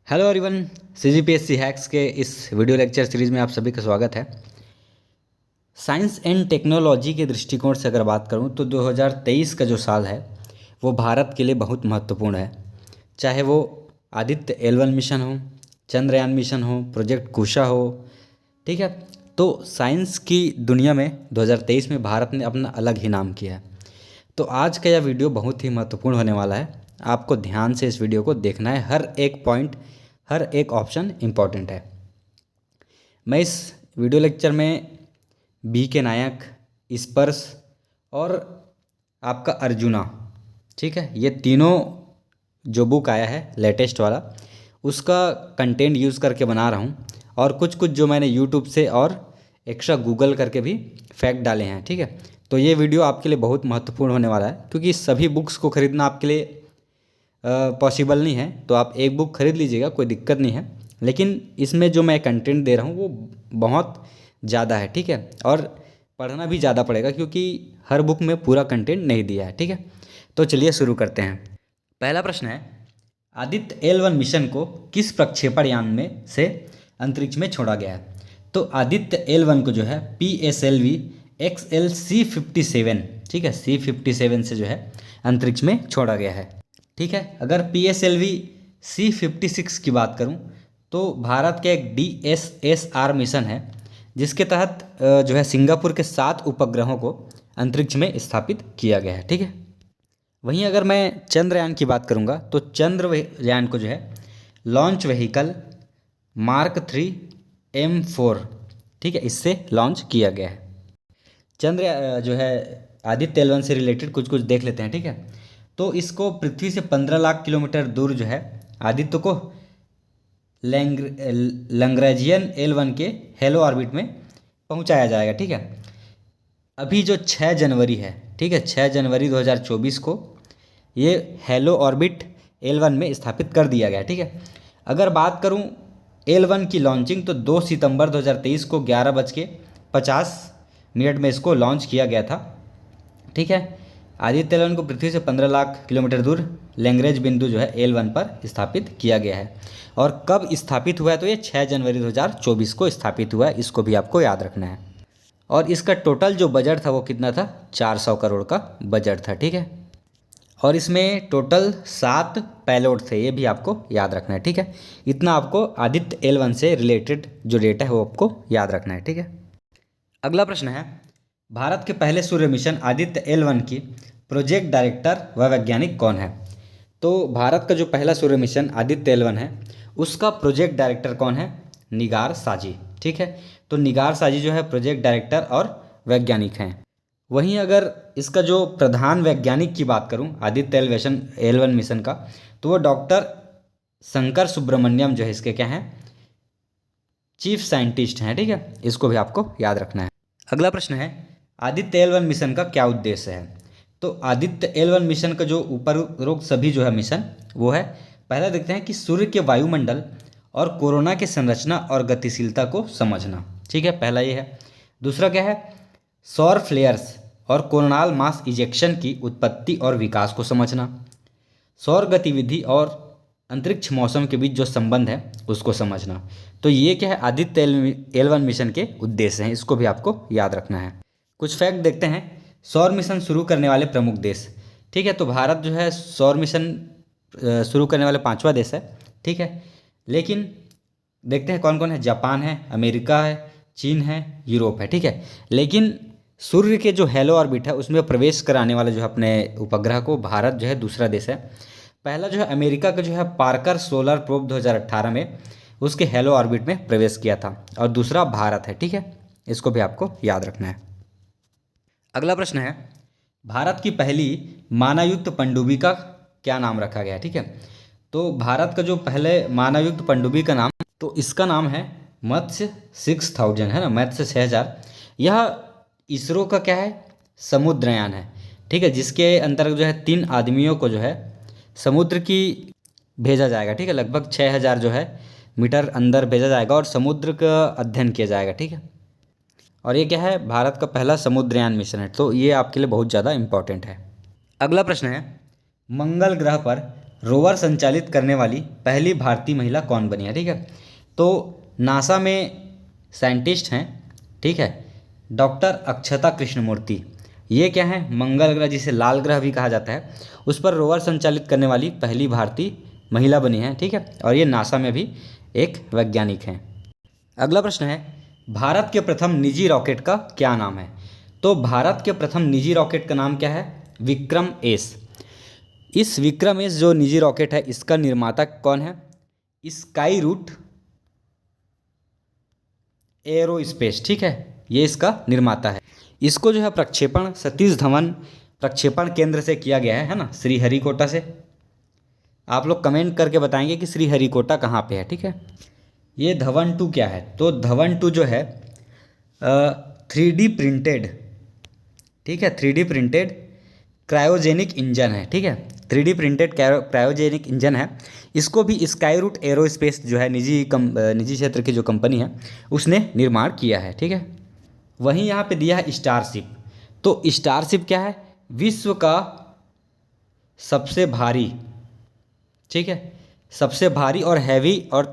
Hello everyone. CGPSC hacks के इस video lecture series में आप सभी का स्वागत है। साइंस एंड टेक्नोलॉजी के दृष्टिकोण से अगर बात करूं तो 2023 का जो साल है वो भारत के लिए बहुत महत्वपूर्ण है। चाहे वो आदित्य L1 मिशन हो, चंद्रयान मिशन हो, प्रोजेक्ट कुशा हो, ठीक है। तो साइंस की दुनिया में 2023 में भारत ने अपना अलग ही नाम किया है। तो आज का यह वीडियो बहुत ही महत्वपूर्ण होने वाला है। आपको ध्यान से इस वीडियो को देखना है। हर एक पॉइंट, हर एक ऑप्शन इम्पॉर्टेंट है। मैं इस वीडियो लेक्चर में बी के नायक, स्पर्श और आपका अर्जुना, ठीक है, ये तीनों जो बुक आया है लेटेस्ट वाला, उसका कंटेंट यूज़ करके बना रहा हूँ। और कुछ कुछ जो मैंने यूट्यूब से और एक्स्ट्रा गूगल करके भी फैक्ट डाले हैं, ठीक है। तो ये वीडियो आपके लिए बहुत महत्वपूर्ण होने वाला है, क्योंकि सभी बुक्स को ख़रीदना आपके लिए पॉसिबल नहीं है। तो आप एक बुक खरीद लीजिएगा, कोई दिक्कत नहीं है। लेकिन इसमें जो मैं कंटेंट दे रहा हूँ वो बहुत ज़्यादा है, ठीक है। और पढ़ना भी ज़्यादा पड़ेगा, क्योंकि हर बुक में पूरा कंटेंट नहीं दिया है, ठीक है। तो चलिए शुरू करते हैं। पहला प्रश्न है, आदित्य L1 मिशन को किस प्रक्षेपण यान में से अंतरिक्ष में छोड़ा गया है? तो आदित्य L1 को जो है PSLV XLC-57, ठीक है, C-57 से जो है अंतरिक्ष में छोड़ा गया है, ठीक है। अगर PSLV C-56 की बात करूं तो भारत का एक DSSR मिशन है, जिसके तहत जो है सिंगापुर के 7 उपग्रहों को अंतरिक्ष में स्थापित किया गया है, ठीक है। वहीं अगर मैं चंद्रयान की बात करूंगा तो चंद्रयान को जो है लॉन्च व्हीकल मार्क 3 M4, ठीक है, इससे लॉन्च किया गया है। चंद्र जो है आदित्य L1 से रिलेटेड कुछ कुछ देख लेते हैं, ठीक है। तो इसको पृथ्वी से 15 लाख किलोमीटर दूर जो है आदित्य को लैग्रेंजियन L1 के हेलो ऑर्बिट में पहुंचाया जाएगा, ठीक है। अभी जो 6 जनवरी है, ठीक है, 6 जनवरी 2024 को ये हेलो ऑर्बिट L1 में स्थापित कर दिया गया, ठीक है। अगर बात करूं L1 की लॉन्चिंग तो 2 सितंबर 2023 को 11:50 में इसको लॉन्च किया गया था, ठीक है। आदित्य L1 को पृथ्वी से 15 लाख किलोमीटर दूर लैग्रेंज बिंदु जो है L1 पर स्थापित किया गया है। और कब स्थापित हुआ है? तो ये 6 जनवरी 2024 को स्थापित हुआ है, इसको भी आपको याद रखना है। और इसका टोटल जो बजट था वो कितना था? 400 करोड़ का बजट था, ठीक है। और इसमें टोटल 7 पैलोड थे, ये भी आपको याद रखना है, ठीक है। इतना आपको आदित्य L1 से रिलेटेड जो डेटा है वो आपको याद रखना है, ठीक है। अगला प्रश्न है, भारत के पहले सूर्य मिशन आदित्य L1 की प्रोजेक्ट डायरेक्टर व वैज्ञानिक कौन है? तो भारत का जो पहला सूर्य मिशन आदित्य L1 है उसका प्रोजेक्ट डायरेक्टर कौन है? निगार साजी, ठीक है। तो निगार साजी जो है प्रोजेक्ट डायरेक्टर और वैज्ञानिक हैं। वहीं अगर इसका जो प्रधान वैज्ञानिक की बात करूं आदित्य L1 मिशन का, तो वो डॉक्टर शंकर सुब्रमण्यम जो है इसके क्या हैं? चीफ साइंटिस्ट हैं, ठीक है। इसको भी आपको याद रखना है। अगला प्रश्न है, आदित्य L1 मिशन का क्या उद्देश्य है? तो आदित्य L1 मिशन का जो उपरोक्त सभी जो है मिशन वो है, पहला देखते हैं कि सूर्य के वायुमंडल और कोरोना के संरचना और गतिशीलता को समझना, ठीक है, पहला ये है। दूसरा क्या है? सौर फ्लेयर्स और कोरोनाल मास इजेक्शन की उत्पत्ति और विकास को समझना। सौर गतिविधि और अंतरिक्ष मौसम के बीच जो संबंध है उसको समझना। तो ये क्या है? आदित्य L1 मिशन के उद्देश्य हैं, इसको भी आपको याद रखना है। कुछ फैक्ट देखते हैं। सौर मिशन शुरू करने वाले प्रमुख देश, ठीक है। तो भारत जो है सौर मिशन शुरू करने वाले 5वां देश है, ठीक है। लेकिन देखते हैं कौन कौन है। जापान है, अमेरिका है, चीन है, यूरोप है, ठीक है। लेकिन सूर्य के जो हेलो ऑर्बिट है उसमें प्रवेश कराने वाले जो है अपने उपग्रह को भारत जो है दूसरा देश है। पहला जो है अमेरिका का जो है पार्कर सोलर प्रोब 2018 में उसके हेलो ऑर्बिट में प्रवेश किया था, और दूसरा भारत है, ठीक है। इसको भी आपको याद रखना है। अगला प्रश्न है, भारत की पहली मानवयुक्त पनडुब्बी का क्या नाम रखा गया है? ठीक है। तो भारत का जो पहले मानवयुक्त पनडुब्बी का नाम, तो इसका नाम है मत्स्य 6000, है ना, मत्स्य 6000। यह इसरो का क्या है? समुद्रयान है, ठीक है, जिसके अंतर्गत जो है 3 आदमियों को जो है समुद्र की भेजा जाएगा, ठीक है। लगभग 6000 जो है मीटर अंदर भेजा जाएगा और समुद्र का अध्ययन किया जाएगा, ठीक है। और ये क्या है? भारत का पहला समुद्रयान मिशन है, तो ये आपके लिए बहुत ज़्यादा इम्पोर्टेंट है। अगला प्रश्न है, मंगल ग्रह पर रोवर संचालित करने वाली पहली भारतीय महिला कौन बनी है, ठीक है। तो नासा में साइंटिस्ट हैं, ठीक है, डॉक्टर अक्षता कृष्णमूर्ति। ये क्या है, मंगल ग्रह जिसे लाल ग्रह भी कहा जाता है, उस पर रोवर संचालित करने वाली पहली भारतीय महिला बनी है, ठीक है। और ये नासा में भी एक वैज्ञानिक हैं। अगला प्रश्न है, भारत के प्रथम निजी रॉकेट का क्या नाम है। तो भारत के प्रथम निजी रॉकेट का नाम क्या है, विक्रम एस। इस विक्रम एस जो निजी रॉकेट है, इसका निर्माता कौन है, स्काई रूट एरोस्पेस, ठीक है, ये इसका निर्माता है। इसको जो है प्रक्षेपण सतीश धवन प्रक्षेपण केंद्र से किया गया है ना, श्रीहरिकोटा से। आप लोग कमेंट करके बताएंगे कि श्रीहरिकोटा कहाँ पे है, ठीक है। ये धवन 2 क्या है, तो धवन 2 जो है 3D प्रिंटेड, ठीक है, 3D प्रिंटेड क्रायोजेनिक इंजन है, ठीक है, 3D प्रिंटेड क्रायोजेनिक इंजन है। इसको भी स्काई रूट एरोस्पेस जो है निजी क्षेत्र की जो कंपनी है उसने निर्माण किया है, ठीक है। वहीं यहाँ पे दिया है स्टारशिप। तो स्टारशिप क्या है, विश्व का सबसे भारी, ठीक है, सबसे भारी और हैवी और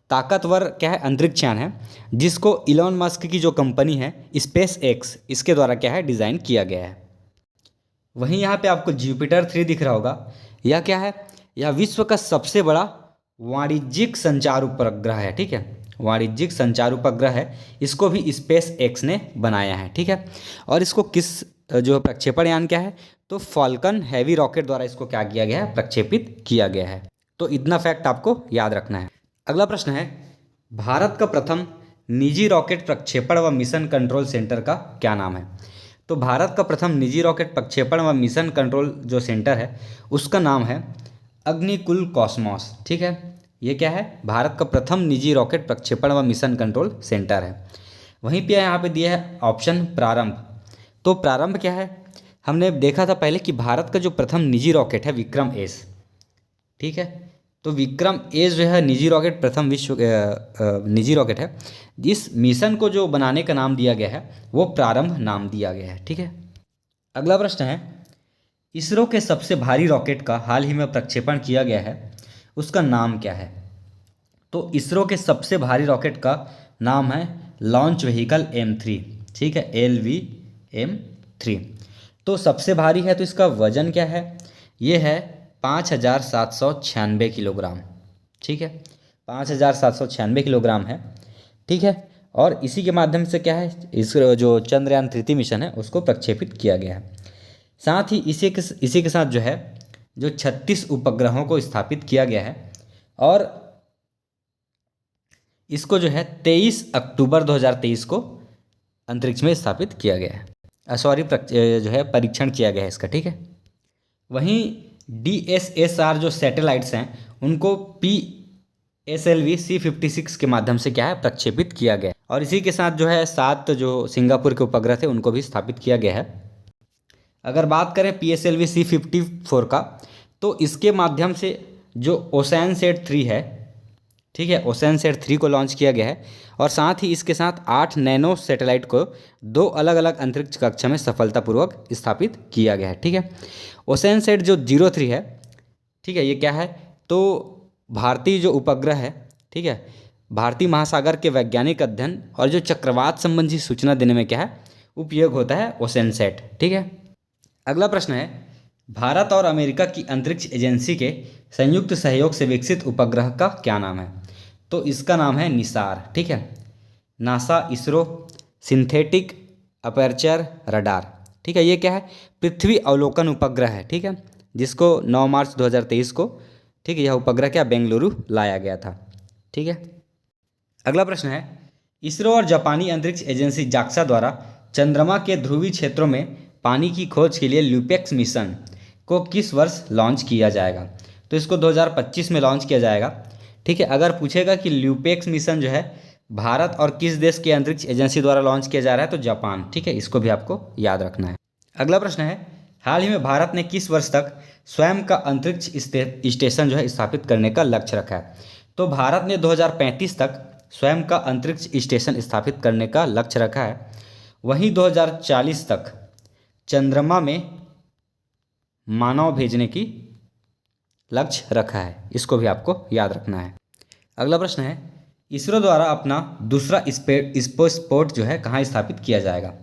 ताकतवर क्या है, अंतरिक्ष यान है, जिसको इलॉन मस्क की जो कंपनी है स्पेस एक्स, इसके द्वारा क्या है, डिज़ाइन किया गया है। वहीं यहाँ पे आपको जुपिटर 3 दिख रहा होगा। यह क्या है, यह विश्व का सबसे बड़ा वाणिज्यिक संचार उपग्रह है, ठीक है, वाणिज्यिक संचार उपग्रह है। इसको भी स्पेस एक्स ने बनाया है, ठीक है। और इसको किस जो प्रक्षेपण यान क्या है, तो फॉल्कन हैवी रॉकेट द्वारा इसको क्या किया गया है, प्रक्षेपित किया गया है। तो इतना फैक्ट आपको याद रखना है। अगला प्रश्न है, भारत का प्रथम निजी रॉकेट प्रक्षेपण व मिशन कंट्रोल सेंटर का क्या नाम है। तो भारत का प्रथम निजी रॉकेट प्रक्षेपण व मिशन कंट्रोल जो सेंटर है उसका नाम है अग्निकुल कॉस्मोस, ठीक है। ये क्या है, भारत का प्रथम निजी रॉकेट प्रक्षेपण व मिशन कंट्रोल सेंटर है। वहीं पे यहाँ पे दिया है ऑप्शन प्रारंभ। तो प्रारंभ क्या है, हमने देखा था पहले कि भारत का जो प्रथम निजी रॉकेट है विक्रम एस, ठीक है। तो विक्रम एस जो है निजी रॉकेट, प्रथम विश्व निजी रॉकेट है। इस मिशन को जो बनाने का नाम दिया गया है वो प्रारंभ नाम दिया गया है, ठीक है। अगला प्रश्न है, इसरो के सबसे भारी रॉकेट का हाल ही में प्रक्षेपण किया गया है, उसका नाम क्या है। तो इसरो के सबसे भारी रॉकेट का नाम है लॉन्च व्हीकल M3, ठीक है, LVM3। तो सबसे भारी है तो इसका वजन क्या है, ये है 5796 किलोग्राम, ठीक है, 5796 किलोग्राम है, ठीक है। और इसी के माध्यम से क्या है, इस जो चंद्रयान 3 मिशन है उसको प्रक्षेपित किया गया है। साथ ही इसी के साथ जो है जो 36 उपग्रहों को स्थापित किया गया है और इसको जो है 23 अक्टूबर 2023 को अंतरिक्ष में स्थापित किया गया है, जो है परीक्षण किया गया है इसका, ठीक है। वहीं DSSR जो सैटेलाइट्स हैं उनको PSLV C56 के माध्यम से क्या है, प्रक्षेपित किया गया है। और इसी के साथ जो है 7 जो सिंगापुर के उपग्रह थे उनको भी स्थापित किया गया है। अगर बात करें PSLV C54 का, तो इसके माध्यम से जो ओसैनसेट 3 है, ठीक है, ओसैनसेट 3 को लॉन्च किया गया है। और साथ ही इसके साथ 8 नैनो सैटेलाइट को 2 अलग अलग अंतरिक्ष कक्षा में सफलतापूर्वक स्थापित किया गया है, ठीक है। ओसैनसेट जो 03 है, ठीक है, ये क्या है, तो भारतीय जो उपग्रह है, ठीक है, भारतीय महासागर के वैज्ञानिक अध्ययन और जो चक्रवात संबंधी सूचना देने में क्या है, उपयोग होता है ओसैनसेट, ठीक है। अगला प्रश्न है, भारत और अमेरिका की अंतरिक्ष एजेंसी के संयुक्त सहयोग से विकसित उपग्रह का क्या नाम है। तो इसका नाम है निसार, ठीक है, NASA ISRO synthetic aperture radar, ठीक है। ये क्या है, पृथ्वी अवलोकन उपग्रह है, ठीक है, जिसको 9 मार्च 2023 को, ठीक है, यह उपग्रह क्या बेंगलुरु लाया गया था, ठीक है। अगला प्रश्न है, इसरो और जापानी अंतरिक्ष एजेंसी जाक्सा द्वारा चंद्रमा के ध्रुवीय क्षेत्रों में पानी की खोज के लिए ल्यूपेक्स मिशन को किस वर्ष लॉन्च किया जाएगा। तो इसको 2025 में लॉन्च किया जाएगा, ठीक है। अगर पूछेगा कि ल्यूपेक्स मिशन जो है भारत और किस देश की अंतरिक्ष एजेंसी द्वारा लॉन्च किया जा रहा है, तो जापान, ठीक है, इसको भी आपको याद रखना है। अगला प्रश्न है, हाल ही में भारत ने किस वर्ष तक स्वयं का अंतरिक्ष स्टेशन जो है स्थापित करने का लक्ष्य रखा है। तो भारत ने 2035 तक स्वयं का अंतरिक्ष स्टेशन स्थापित करने का लक्ष्य रखा है। वहीं 2040 तक चंद्रमा में मानव भेजने की लक्ष्य रखा है, इसको भी आपको याद रखना है। अगला प्रश्न है, इसरो द्वारा अपना दूसरा स्पेसपोर्ट जो है कहाँ स्थापित किया जाएगा?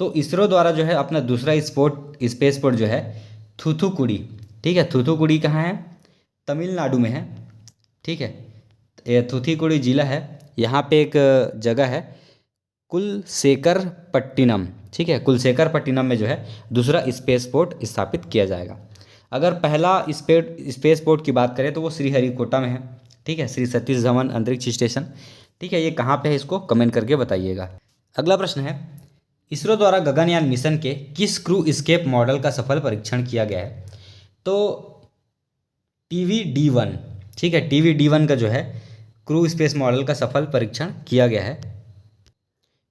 तो इसरो द्वारा जो है अपना दूसरा स्पेसपोर्ट जो है थूथुकुडी, ठीक है, थूथुकुडी कहाँ है? तमिलनाडु में है, ठीक है, ये थूथुकुडी जिला है, यहाँ पे एक जगह है कुलशेखरपट्टिनम, ठीक है, कुलशेखरपट्टिनम में जो है दूसरा स्पेसपोर्ट स्थापित किया जाएगा। अगर पहला स्पेसपोर्ट की बात करें तो वो श्रीहरिकोटा में है, ठीक है, श्री सतीश धवन अंतरिक्ष स्टेशन, ठीक है, ये कहाँ पे है इसको कमेंट करके बताइएगा। अगला प्रश्न है, इसरो द्वारा गगनयान मिशन के किस क्रू स्केप मॉडल का सफल परीक्षण किया गया है? तो TVD-1, ठीक है, TVD-1 का जो है क्रू स्पेस मॉडल का सफल परीक्षण किया गया है।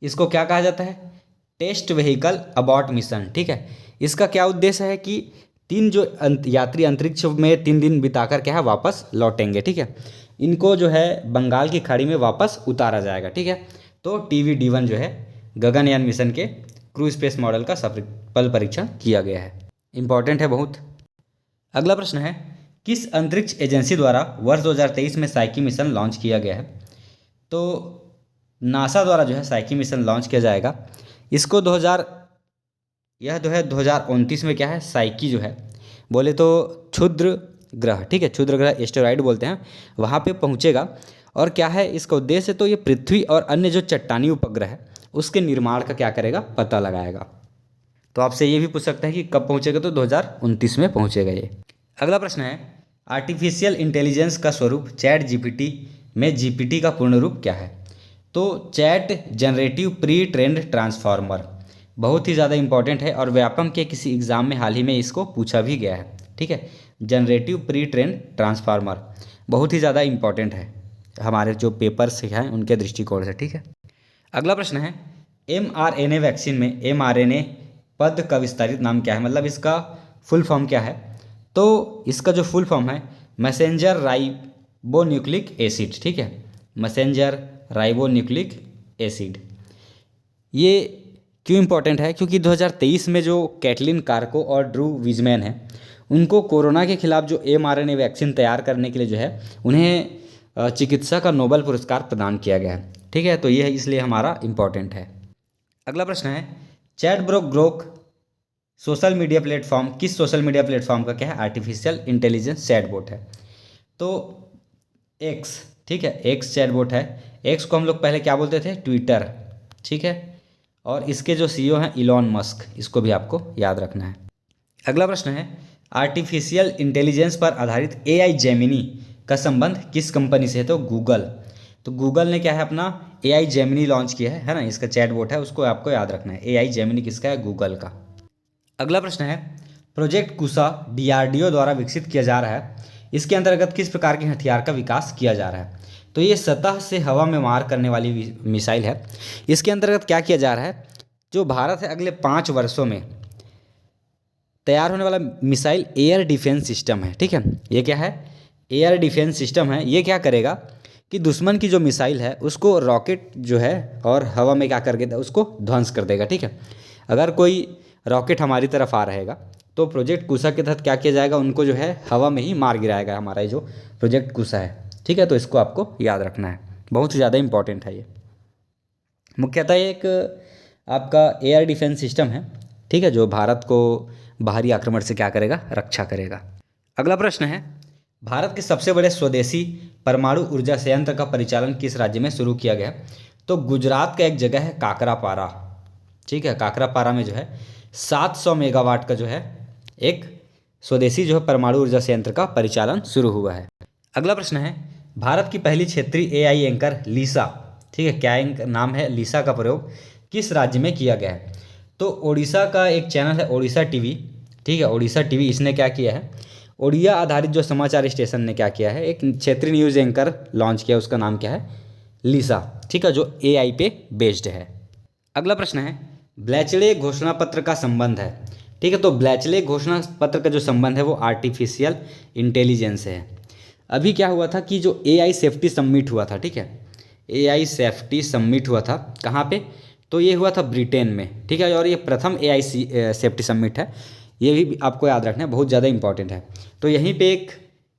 इसको क्या कहा जाता है? टेस्ट व्हीकल अबॉर्ट मिशन, ठीक है। इसका क्या उद्देश्य है कि 3 जो यात्री अंतरिक्ष में 3 दिन बिताकर क्या है वापस लौटेंगे, ठीक है, इनको जो है बंगाल की खाड़ी में वापस उतारा जाएगा, ठीक है। तो TVD-1 जो है गगनयान मिशन के क्रू स्पेस मॉडल का सफल परीक्षण किया गया है, इंपॉर्टेंट है बहुत। अगला प्रश्न है, किस अंतरिक्ष एजेंसी द्वारा वर्ष 2023 में साइकी मिशन लॉन्च किया गया है? तो नासा द्वारा जो है साइकी मिशन लॉन्च किया जाएगा। इसको 2029 में क्या है साइकी जो है बोले तो क्षुद्र ग्रह, ठीक है, क्षुद्र ग्रह एस्टेरॉइड बोलते हैं, वहाँ पे पहुँचेगा। और क्या है इसका उद्देश्य? तो ये पृथ्वी और अन्य जो चट्टानी उपग्रह है उसके निर्माण का क्या करेगा पता लगाएगा। तो आपसे ये भी पूछ सकता है कि कब पहुँचेगा? तो 2029 में पहुँचेगा ये। अगला प्रश्न है, आर्टिफिशियल इंटेलिजेंस का स्वरूप चैट GPT में GPT का पूर्ण रूप क्या है? तो chat generative pre trend transformer, बहुत ही ज़्यादा इंपॉर्टेंट है और व्यापम के किसी एग्ज़ाम में हाल ही में इसको पूछा भी गया है, ठीक है। जनरेटिव प्री ट्रेंड ट्रांसफार्मर बहुत ही ज़्यादा इंपॉर्टेंट है हमारे जो पेपर्स हैं उनके दृष्टिकोण से, ठीक है। अगला प्रश्न है, mRNA वैक्सीन में mRNA पद का विस्तारित नाम क्या है? मतलब इसका फुल फॉर्म क्या है? तो इसका जो फुल फॉर्म है मैसेंजर राइबोन्यूक्लिक एसिड, ठीक है, मैसेंजर राइबोन्यूक्लिक एसिड। ये क्यों इंपॉर्टेंट है? क्योंकि 2023 में जो कैटलिन कार्को और ड्रू विजमैन हैं उनको कोरोना के खिलाफ जो mRNA वैक्सीन तैयार करने के लिए जो है उन्हें चिकित्सा का नोबेल पुरस्कार प्रदान किया गया है, ठीक है। तो ये है इसलिए हमारा इम्पॉर्टेंट है। अगला प्रश्न है, चैटबॉट सोशल मीडिया प्लेटफॉर्म किस सोशल मीडिया प्लेटफॉर्म का क्या है आर्टिफिशियल इंटेलिजेंस चैटबॉट है? तो एक्स, ठीक है, एक्स चैटबॉट है। एक्स को हम लोग पहले क्या बोलते थे? ट्विटर, ठीक है। और इसके जो CEO हैं इलॉन मस्क, इसको भी आपको याद रखना है। अगला प्रश्न है, आर्टिफिशियल इंटेलिजेंस पर आधारित AI जेमिनी का संबंध किस कंपनी से है? तो गूगल। तो गूगल ने क्या है अपना AI जेमिनी लॉन्च किया है ना, इसका चैटबॉट है, उसको आपको याद रखना है। AI जेमिनी किसका है? गूगल का। अगला प्रश्न है, प्रोजेक्ट कुशा DRDO द्वारा विकसित किया जा रहा है, इसके अंतर्गत किस प्रकार के हथियार का विकास किया जा रहा है? तो ये सतह से हवा में मार करने वाली मिसाइल है। इसके अंतर्गत क्या किया जा रहा है? जो भारत है अगले 5 वर्षों में तैयार होने वाला मिसाइल एयर डिफेंस सिस्टम है, ठीक है। ये क्या है? एयर डिफेंस सिस्टम है। ये क्या करेगा कि दुश्मन की जो मिसाइल है उसको रॉकेट जो है और हवा में क्या करके उसको ध्वंस कर देगा, ठीक है। अगर कोई रॉकेट हमारी तरफ आ रहेगा तो प्रोजेक्ट कुशा के तहत क्या किया जाएगा? उनको जो है हवा में ही मार गिराएगा हमारा ये जो प्रोजेक्ट कुशा है, ठीक है। तो इसको आपको याद रखना है, बहुत ज़्यादा इंपॉर्टेंट है ये। मुख्यतः ये एक आपका एयर डिफेंस सिस्टम है, ठीक है, जो भारत को बाहरी आक्रमण से क्या करेगा? रक्षा करेगा। अगला प्रश्न है, भारत के सबसे बड़े स्वदेशी परमाणु ऊर्जा संयंत्र का परिचालन किस राज्य में शुरू किया गया? तो गुजरात का एक जगह है काकरापारा, ठीक है। काकरापारा में जो है 700 मेगावाट का जो है एक स्वदेशी जो है परमाणु ऊर्जा संयंत्र का परिचालन शुरू हुआ है। अगला प्रश्न है, भारत की पहली क्षेत्रीय AI एंकर लीसा, ठीक है, क्या नाम है? लीसा का प्रयोग किस राज्य में किया गया है? तो ओडिशा का एक चैनल है ओडिशा TV, ठीक है, ओडिशा TV, इसने क्या किया है? ओडिया आधारित जो समाचार स्टेशन ने क्या किया है? एक क्षेत्रीय न्यूज़ एंकर लॉन्च किया, उसका नाम क्या है? लीसा, ठीक है, जो AI पे बेस्ड है। अगला प्रश्न है, ब्लैचले घोषणा पत्र का संबंध है, ठीक है। तो ब्लैचले घोषणा पत्र का जो संबंध है वो आर्टिफिशियल इंटेलिजेंस है। अभी क्या हुआ था कि जो AI सेफ्टी समिट हुआ था, ठीक है, AI सेफ्टी समिट हुआ था कहाँ पे? तो ये हुआ था ब्रिटेन में, ठीक है। और ये प्रथम AI सेफ्टी समिट है, ये भी आपको याद रखना है, बहुत ज़्यादा इंपॉर्टेंट है। तो यहीं पे एक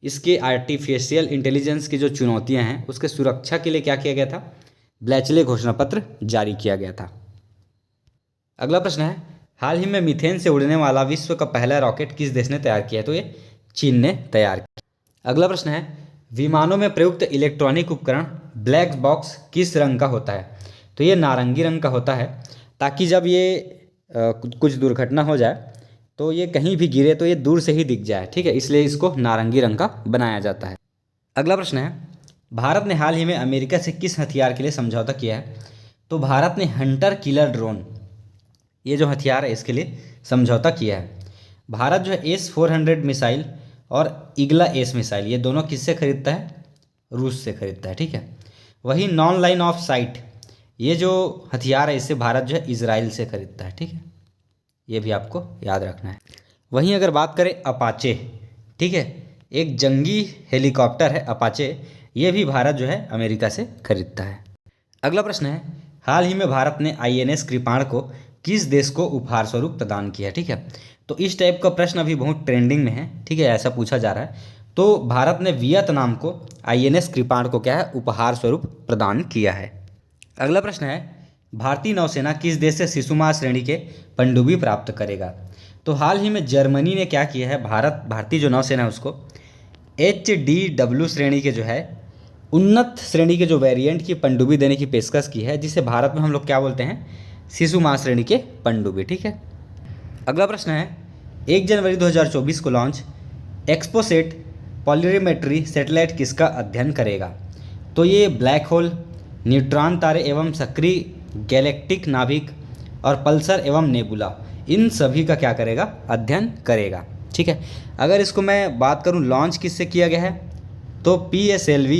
इसके आर्टिफिशियल इंटेलिजेंस की जो चुनौतियां हैं उसके सुरक्षा के लिए क्या किया गया था, ब्लैचले घोषणा पत्र जारी किया गया था। अगला प्रश्न है, हाल ही में मीथेन से उड़ने वाला विश्व का पहला रॉकेट किस देश ने तैयार किया है? तो ये चीन ने तैयार किया। अगला प्रश्न है, विमानों में प्रयुक्त इलेक्ट्रॉनिक उपकरण ब्लैक बॉक्स किस रंग का होता है? तो ये नारंगी रंग का होता है, ताकि जब ये कुछ दुर्घटना हो जाए तो ये कहीं भी गिरे तो ये दूर से ही दिख जाए, ठीक है, इसलिए इसको नारंगी रंग का बनाया जाता है। अगला प्रश्न है, भारत ने हाल ही में अमेरिका से किस हथियार के लिए समझौता किया है? तो भारत ने हंटर किलर ड्रोन, ये जो हथियार है इसके लिए समझौता किया है। भारत जो है S-400 मिसाइल और ईगला एस मिसाइल ये दोनों किससे खरीदता है? रूस से खरीदता है, ठीक है। वही नॉन लाइन ऑफ साइट ये जो हथियार है इससे भारत जो है इजराइल से खरीदता है, ठीक है, ये भी आपको याद रखना है। वहीं अगर बात करें अपाचे, ठीक है, एक जंगी हेलीकॉप्टर है अपाचे, ये भी भारत जो है अमेरिका से खरीदता है। अगला प्रश्न है, हाल ही में भारत ने INS कृपाण को किस देश को उपहार स्वरूप प्रदान किया? ठीक है, तो इस टाइप का प्रश्न अभी बहुत ट्रेंडिंग में है, ठीक है, ऐसा पूछा जा रहा है। तो भारत ने वियतनाम को INS कृपाण को क्या है, उपहार स्वरूप प्रदान किया है। अगला प्रश्न है, भारतीय नौसेना किस देश से शिशुमार श्रेणी के पनडुब्बी प्राप्त करेगा? तो हाल ही में जर्मनी ने क्या किया है, भारतीय जो नौसेना है उसको HDW श्रेणी के जो है उन्नत श्रेणी के जो वेरिएंट की पनडुब्बी देने की पेशकश की है, जिसे भारत में हम लोग क्या बोलते हैं, शिशुमार श्रेणी के पनडुब्बी, ठीक है। अगला प्रश्न है, 1 जनवरी 2024 को लॉन्च एक्सपोसेट पॉलिमेट्री सैटेलाइट किसका अध्ययन करेगा? तो ये ब्लैक होल, न्यूट्रॉन तारे एवं सक्रिय गैलेक्टिक नाभिक और पल्सर एवं नेबुला, इन सभी का क्या करेगा, अध्ययन करेगा, ठीक है। अगर इसको मैं बात करूं लॉन्च किससे किया गया है, तो PSLV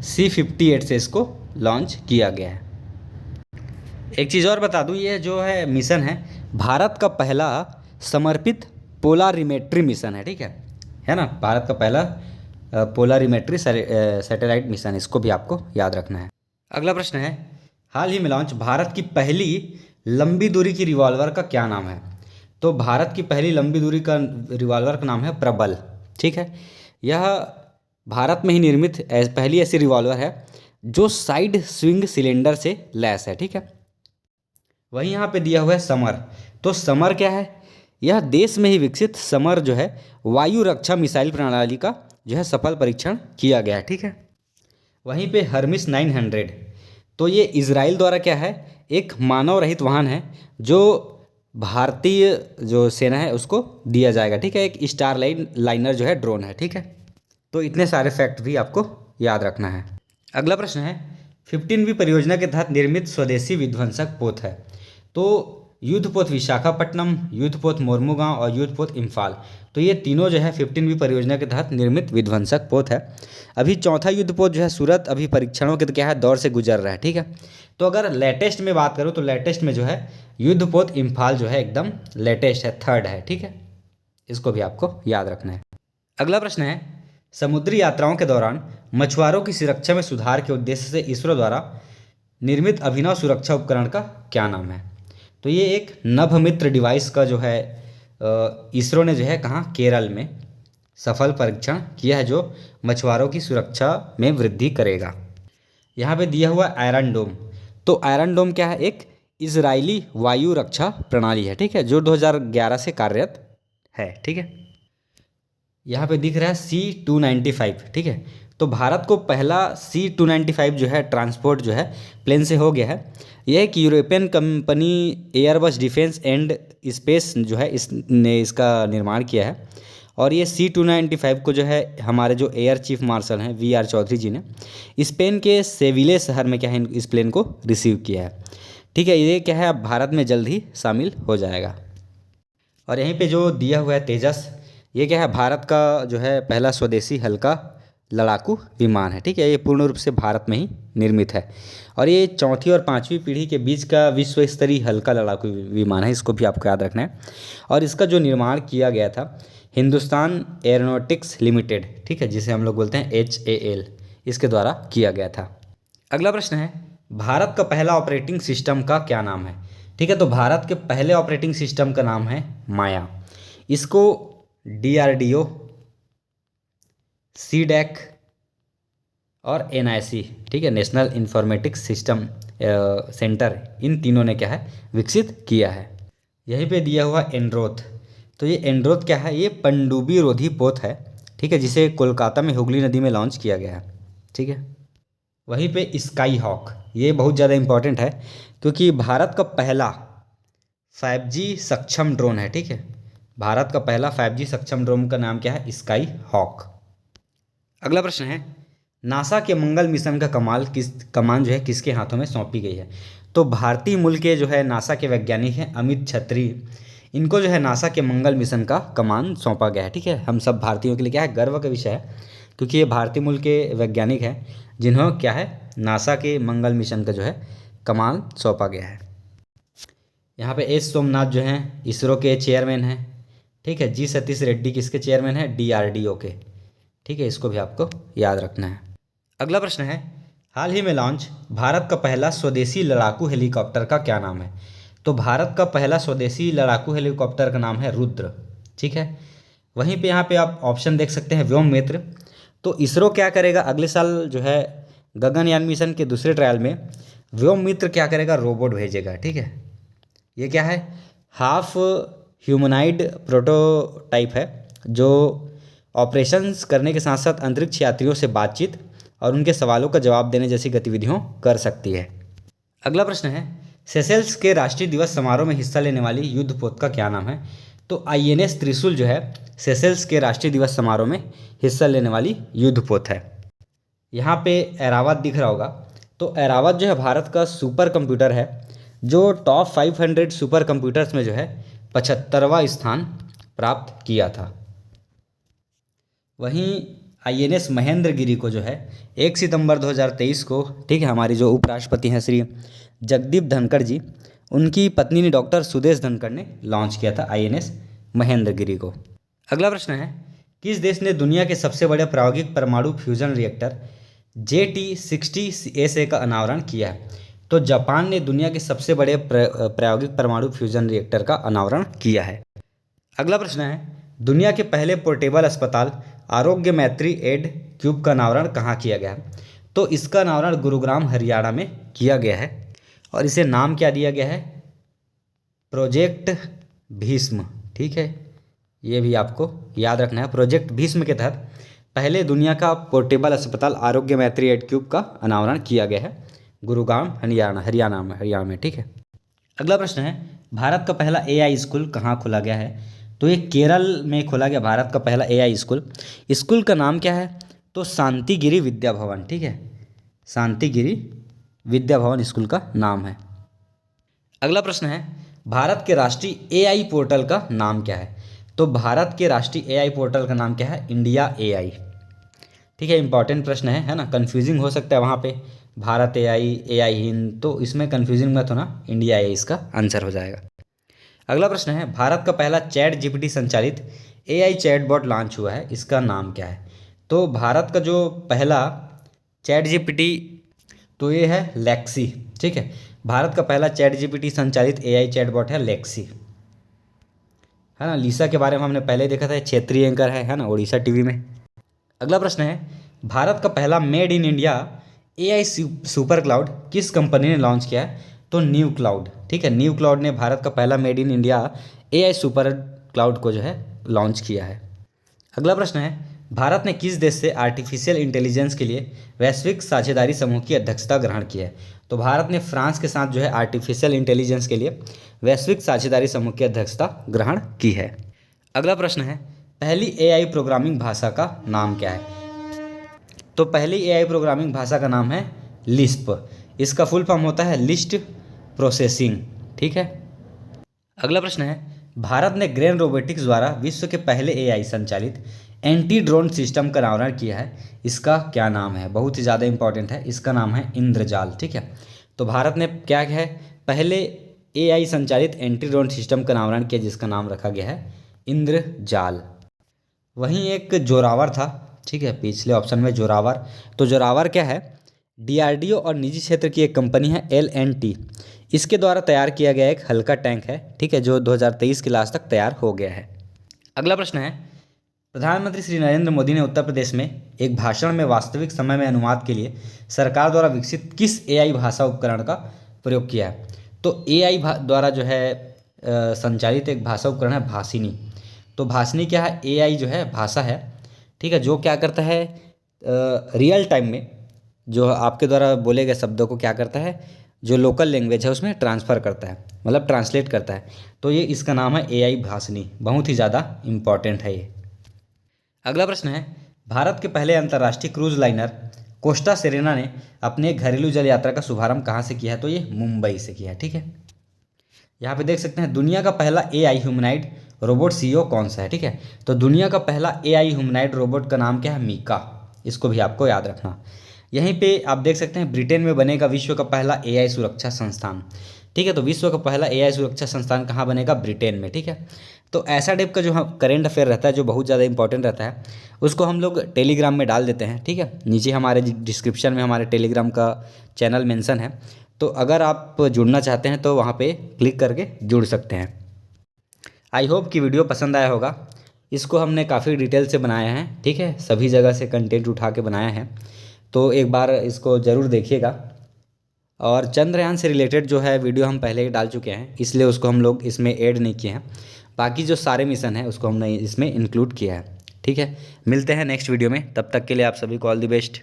C-58 से इसको लॉन्च किया गया है। एक चीज़ और बता दूं, ये जो है मिशन है भारत का पहला समर्पित पोलारिमेट्री मिशन है, ठीक है ना, भारत का पहला पोलारिमेट्री सैटेलाइट मिशन, इसको भी आपको याद रखना है। अगला प्रश्न है, हाल ही में लॉन्च भारत की पहली लंबी दूरी की रिवॉल्वर का क्या नाम है? तो भारत की पहली लंबी दूरी का रिवॉल्वर का नाम है प्रबल, ठीक है। यह भारत में ही निर्मित पहली ऐसी रिवॉल्वर है जो साइड स्विंग सिलेंडर से लैस है, ठीक है। वहीं यहाँ पे दिया हुआ है समर, तो समर क्या है, यह देश में ही विकसित समर जो है वायु रक्षा मिसाइल प्रणाली का जो है सफल परीक्षण किया गया है, ठीक है। वहीं पे हर्मिस 900, तो ये इजराइल द्वारा क्या है, एक मानव रहित वाहन है जो भारतीय जो सेना है उसको दिया जाएगा, ठीक है, एक स्टार लाइनर जो है ड्रोन है, ठीक है। तो इतने सारे फैक्ट भी आपको याद रखना है। अगला प्रश्न है, 15वीं परियोजना के तहत निर्मित स्वदेशी विध्वंसक पोत है? तो युद्धपोत विशाखापट्टनम, युद्धपोत मोरमुगांव और युद्धपोत इम्फाल, तो ये तीनों जो है 15वीं परियोजना के तहत निर्मित विध्वंसक पोत है। अभी चौथा युद्धपोत जो है सूरत अभी परीक्षणों के क्या है दौर से गुजर रहा है, ठीक है। तो अगर लेटेस्ट में बात करूँ तो लेटेस्ट में जो है युद्धपोत इम्फाल जो है एकदम लेटेस्ट है, थर्ड है, ठीक है, इसको भी आपको याद रखना है। अगला प्रश्न है, समुद्री यात्राओं के दौरान मछुआरों की सुरक्षा में सुधार के उद्देश्य से इसरो द्वारा निर्मित अभिनव सुरक्षा उपकरण का क्या नाम है? तो ये एक नभमित्र डिवाइस का जो है इसरो ने जो है कहाँ, केरल में सफल परीक्षण किया है जो मछुआरों की सुरक्षा में वृद्धि करेगा। यहाँ पे दिया हुआ आयरन डोम, तो आयरन डोम क्या है, एक इजरायली वायु रक्षा प्रणाली है, ठीक है, जो 2011 से कार्यरत है, ठीक है। यहाँ पे दिख रहा है C-295, ठीक है, तो भारत को पहला C-295 जो है ट्रांसपोर्ट जो है प्लेन से हो गया है। यह एक European company Airbus defence and space जो है इसने इसका निर्माण किया है, और ये C-295 को जो है हमारे जो एयर चीफ मार्शल हैं VR चौधरी जी ने स्पेन के सेविले शहर में क्या है इस प्लेन को रिसीव किया है, ठीक है। ये क्या है अब भारत में जल्द ही शामिल हो जाएगा। और यहीं पे जो दिया हुआ है तेजस, ये क्या है, भारत का जो है पहला स्वदेशी हल्का लड़ाकू विमान है, ठीक है, ये पूर्ण रूप से भारत में ही निर्मित है, और ये चौथी और पाँचवीं पीढ़ी के बीच का विश्व स्तरीय हल्का लड़ाकू विमान है, इसको भी आपको याद रखना है। और इसका जो निर्माण किया गया था हिंदुस्तान एरोनॉटिक्स लिमिटेड, ठीक है, जिसे हम लोग बोलते हैं HAL, इसके द्वारा किया गया था। अगला प्रश्न है, भारत का पहला ऑपरेटिंग सिस्टम का क्या नाम है? ठीक है, तो भारत के पहले ऑपरेटिंग सिस्टम का नाम है माया। इसको DRDO CDAC और NIC, ठीक है, नेशनल इंफॉर्मेटिक्स सिस्टम सेंटर, इन तीनों ने क्या है विकसित किया है। यहीं पे दिया हुआ एंड्रोथ, तो ये एंड्रोथ क्या है, ये पनडुब्बी रोधी पोत है, ठीक है, जिसे कोलकाता में हुगली नदी में लॉन्च किया गया है, ठीक है। वहीं पे स्काई हॉक, ये बहुत ज़्यादा इम्पोर्टेंट है क्योंकि भारत का पहला 5G सक्षम ड्रोन है, ठीक है। भारत का पहला 5G सक्षम ड्रोन का नाम क्या है, स्काई हॉक। अगला प्रश्न है, नासा के मंगल मिशन का कमान जो है किसके हाथों में सौंपी गई है। तो भारतीय मूल के जो है नासा के वैज्ञानिक हैं अमित छत्री, इनको जो है नासा के मंगल मिशन का कमान सौंपा गया है, ठीक है। हम सब भारतीयों के लिए क्या है गर्व का विषय है क्योंकि ये भारतीय मूल के वैज्ञानिक हैं जिन्हों क्या है नासा के मंगल मिशन का जो है कमान सौंपा गया है। यहाँ पे एस सोमनाथ जो हैं इसरो के चेयरमैन हैं, ठीक है। जी सतीश रेड्डी किसके चेयरमैन है, DRDO के, ठीक है, इसको भी आपको याद रखना है। अगला प्रश्न है, हाल ही में लॉन्च भारत का पहला स्वदेशी लड़ाकू हेलीकॉप्टर का क्या नाम है। तो भारत का पहला स्वदेशी लड़ाकू हेलीकॉप्टर का नाम है रुद्र, ठीक है। वहीं पे यहाँ पे आप ऑप्शन देख सकते हैं व्योम मित्र। तो इसरो क्या करेगा अगले साल जो है गगनयान मिशन के दूसरे ट्रायल में व्योम मित्र क्या करेगा, रोबोट भेजेगा, ठीक है। ये क्या है, हाफ ह्यूमनाइड प्रोटोटाइप है जो ऑपरेशंस करने के साथ साथ अंतरिक्ष यात्रियों से बातचीत और उनके सवालों का जवाब देने जैसी गतिविधियों कर सकती है। अगला प्रश्न है, सेशेल्स के राष्ट्रीय दिवस समारोह में हिस्सा लेने वाली युद्धपोत का क्या नाम है। तो INS त्रिशूल जो है सेशेल्स के राष्ट्रीय दिवस समारोह में हिस्सा लेने वाली युद्धपोत है। यहाँ पे ऐरावत दिख रहा होगा, तो ऐरावत जो है भारत का सुपर कंप्यूटर है जो टॉप 500 सुपर कंप्यूटर्स में जो है 75वां स्थान प्राप्त किया था। वहीं INS महेंद्रगिरी को जो है 1 सितंबर 2023 को, ठीक है, हमारी जो उपराष्ट्रपति हैं श्री जगदीप धनखड़ जी, उनकी पत्नी ने डॉक्टर सुदेश धनखड़ ने लॉन्च किया था INS महेंद्रगिरी को। अगला प्रश्न है, किस देश ने दुनिया के सबसे बड़े प्रायोगिक परमाणु फ्यूजन रिएक्टर JT60SA का अनावरण किया है। तो जापान ने दुनिया के सबसे बड़े प्रायोगिक परमाणु फ्यूजन रिएक्टर का अनावरण किया है। अगला प्रश्न है, दुनिया के पहले पोर्टेबल अस्पताल आरोग्य मैत्री एड क्यूब का अनावरण कहाँ किया गया। तो इसका अनावरण गुरुग्राम हरियाणा में किया गया है और इसे नाम क्या दिया गया है, प्रोजेक्ट भीष्म, ठीक है। ये भी आपको याद रखना है, प्रोजेक्ट भीष्म के तहत पहले दुनिया का पोर्टेबल अस्पताल आरोग्य मैत्री एड क्यूब का अनावरण किया गया है गुरुग्राम हरियाणा में, ठीक है। अगला प्रश्न है, भारत का पहला AI स्कूल कहाँ खोला गया है। तो ये केरल में खोला गया भारत का पहला AI स्कूल। स्कूल का नाम क्या है, तो शांतिगिरी विद्या भवन, ठीक है, शांतिगिरी विद्या भवन स्कूल का नाम है। अगला प्रश्न है, भारत के राष्ट्रीय AI पोर्टल का नाम क्या है। तो भारत के राष्ट्रीय AI पोर्टल का नाम क्या है, इंडिया AI, ठीक है। इंपॉर्टेंट प्रश्न है ना, कन्फ्यूजिंग हो सकता है वहाँ पे भारत AI हिंद, तो इसमें कन्फ्यूजिंग मत होना, इंडिया AI इसका आंसर हो जाएगा। अगला प्रश्न है, भारत का पहला ChatGPT संचालित AI चैटबॉट लॉन्च हुआ है, इसका नाम क्या है। तो भारत का जो पहला ChatGPT, तो ये है लेक्सी, ठीक है। भारत का पहला ChatGPT संचालित AI चैटबॉट है लेक्सी, है ना। लिसा के बारे में हमने पहले देखा था, क्षेत्रीय एंकर है ना, उड़ीसा TV में। अगला प्रश्न है, भारत का पहला made in India AI super cloud किस कंपनी ने लॉन्च किया है। तो न्यू क्लाउड, ठीक है, न्यू क्लाउड ने भारत का पहला made in India AI super cloud को जो है लॉन्च किया है। अगला प्रश्न है, भारत ने किस देश से आर्टिफिशियल इंटेलिजेंस के लिए वैश्विक साझेदारी समूह की अध्यक्षता ग्रहण की है। तो भारत ने फ्रांस के साथ जो है आर्टिफिशियल इंटेलिजेंस के लिए वैश्विक साझेदारी समूह की अध्यक्षता ग्रहण की है। अगला प्रश्न है, पहली AI प्रोग्रामिंग भाषा का नाम क्या है। तो पहली AI प्रोग्रामिंग भाषा का नाम है लिस्प, इसका फुल फॉर्म होता है लिस्ट प्रोसेसिंग, ठीक है। अगला प्रश्न है, भारत ने ग्रेन रोबोटिक्स द्वारा विश्व के पहले AI संचालित एंटी ड्रोन सिस्टम का अनावरण किया है, इसका क्या नाम है। बहुत ही ज़्यादा इंपॉर्टेंट है, इसका नाम है इंद्रजाल, ठीक है। तो भारत ने क्या है पहले AI संचालित एंटी ड्रोन सिस्टम का अनावरण किया जिसका नाम रखा गया है इंद्रजाल। वहीं एक जोरावर था, ठीक है, पिछले ऑप्शन में जोरावर। तो जोरावर क्या है, DRDO और निजी क्षेत्र की एक कंपनी है L&T, इसके द्वारा तैयार किया गया एक हल्का टैंक है, ठीक है, जो 2023 के लास्ट तक तैयार हो गया है। अगला प्रश्न है, प्रधानमंत्री श्री नरेंद्र मोदी ने उत्तर प्रदेश में एक भाषण में वास्तविक समय में अनुवाद के लिए सरकार द्वारा विकसित किस एआई भाषा उपकरण का प्रयोग किया है? तो एआई द्वारा जो है संचालित एक भाषा उपकरण है भाषिनी। तो भाषिनी क्या है? एआई जो है भाषा है, ठीक है, जो क्या करता है रियल टाइम में जो आपके द्वारा बोले गए शब्दों को क्या करता है, जो लोकल लैंग्वेज है उसमें ट्रांसफ़र करता है, मतलब ट्रांसलेट करता है। तो ये इसका नाम है एआई भाषिनी, बहुत ही ज़्यादा इम्पॉर्टेंट है ये। अगला प्रश्न है, भारत के पहले अंतर्राष्ट्रीय क्रूज लाइनर कोस्टा सेरेना ने अपने घरेलू जल यात्रा का शुभारंभ कहाँ से किया है? तो ये मुंबई से किया है, ठीक है। यहाँ पे देख सकते हैं दुनिया का पहला एआई ह्यूमनाइड रोबोट सीईओ कौन सा है, ठीक है। तो दुनिया का पहला एआई ह्यूमनाइड रोबोट का नाम क्या है? मीका। इसको भी आपको याद रखना। यहीं पे आप देख सकते हैं ब्रिटेन में बनेगा विश्व का पहला एआई सुरक्षा संस्थान, ठीक है। तो विश्व का पहला एआई सुरक्षा संस्थान कहाँ बनेगा? ब्रिटेन में, ठीक है। तो ऐसा टाइप का जो हम करेंट अफेयर रहता है जो बहुत ज़्यादा इंपॉर्टेंट रहता है उसको हम लोग टेलीग्राम में डाल देते हैं, ठीक है। नीचे हमारे डिस्क्रिप्शन में हमारे टेलीग्राम का चैनल मेंशन है, तो अगर आप जुड़ना चाहते हैं तो वहाँ पे क्लिक करके जुड़ सकते हैं। आई होप कि वीडियो पसंद आया होगा। इसको हमने काफ़ी डिटेल से बनाया है, ठीक है, सभी जगह से कंटेंट उठा के बनाया है, तो एक बार इसको ज़रूर देखिएगा। और चंद्रयान से रिलेटेड जो है वीडियो हम पहले ही डाल चुके हैं, इसलिए उसको हम लोग इसमें ऐड नहीं किए हैं। बाकी जो सारे मिशन हैं उसको हमने इसमें इंक्लूड किया है, ठीक है। मिलते हैं नेक्स्ट वीडियो में, तब तक के लिए आप सभी को ऑल द बेस्ट।